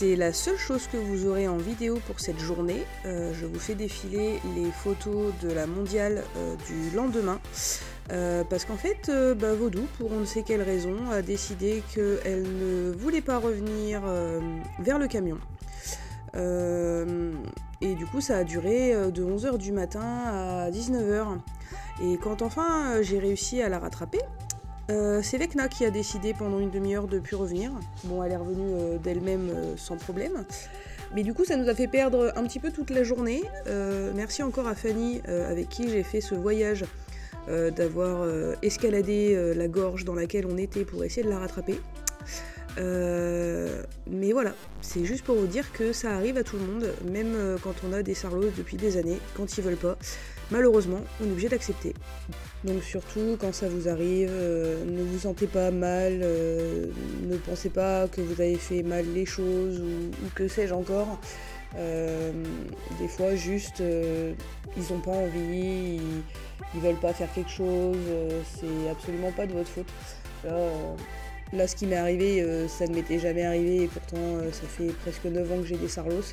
C'est la seule chose que vous aurez en vidéo pour cette journée. Je vous fais défiler les photos de la mondiale du lendemain. Parce qu'en fait, Vaudou, pour on ne sait quelle raison, a décidé qu'elle ne voulait pas revenir vers le camion. Et du coup, ça a duré de 11h du matin à 19h. Et quand enfin j'ai réussi à la rattraper, c'est Vecna qui a décidé pendant une demi-heure de ne plus revenir. Bon, elle est revenue d'elle-même sans problème. Mais du coup, ça nous a fait perdre un petit peu toute la journée. Merci encore à Fanny, avec qui j'ai fait ce voyage, d'avoir escaladé la gorge dans laquelle on était pour essayer de la rattraper. Mais voilà, c'est juste pour vous dire que ça arrive à tout le monde, même quand on a des sarlos depuis des années, quand ils veulent pas. Malheureusement, on est obligé d'accepter. Donc surtout, quand ça vous arrive, ne vous sentez pas mal, ne pensez pas que vous avez fait mal les choses ou que sais-je encore. Des fois, juste, ils ont pas envie, ils veulent pas faire quelque chose, c'est absolument pas de votre faute. Là, ce qui m'est arrivé, ça ne m'était jamais arrivé et pourtant ça fait presque 9 ans que j'ai des sarlos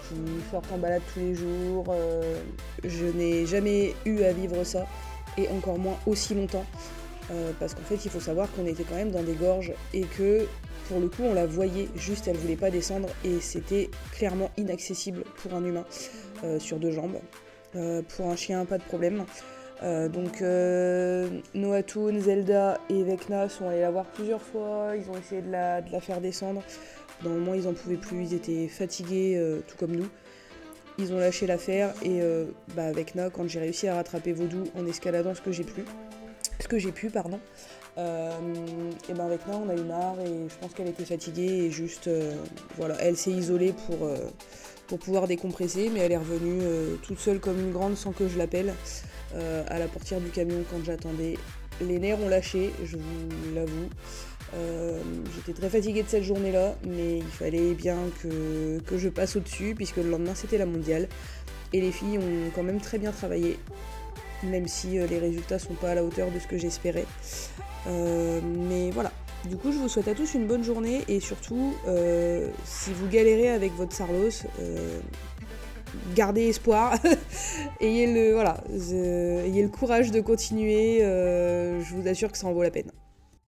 qui sortent en balade tous les jours. Je n'ai jamais eu à vivre ça et encore moins aussi longtemps parce qu'en fait il faut savoir qu'on était quand même dans des gorges et que pour le coup on la voyait juste, elle voulait pas descendre et c'était clairement inaccessible pour un humain sur 2 jambes. Pour un chien, pas de problème. Donc Noatoon, Zelda et Vecna sont allés la voir plusieurs fois, ils ont essayé de la faire descendre. Dans le moment ils en pouvaient plus, ils étaient fatigués tout comme nous. Ils ont lâché l'affaire et Vecna, quand j'ai réussi à rattraper Vaudou en escaladant ce que j'ai pu, et Vecna on a eu marre et je pense qu'elle était fatiguée et juste voilà, elle s'est isolée pour pouvoir décompresser, mais elle est revenue toute seule comme une grande sans que je l'appelle. À la portière du camion quand j'attendais. Les nerfs ont lâché, je vous l'avoue. J'étais très fatiguée de cette journée-là, mais il fallait bien que je passe au-dessus, puisque le lendemain c'était la mondiale. Et les filles ont quand même très bien travaillé, même si les résultats sont pas à la hauteur de ce que j'espérais. Mais voilà. Du coup, je vous souhaite à tous une bonne journée, et surtout, si vous galérez avec votre sarlos, gardez espoir, ayez le courage de continuer, je vous assure que ça en vaut la peine.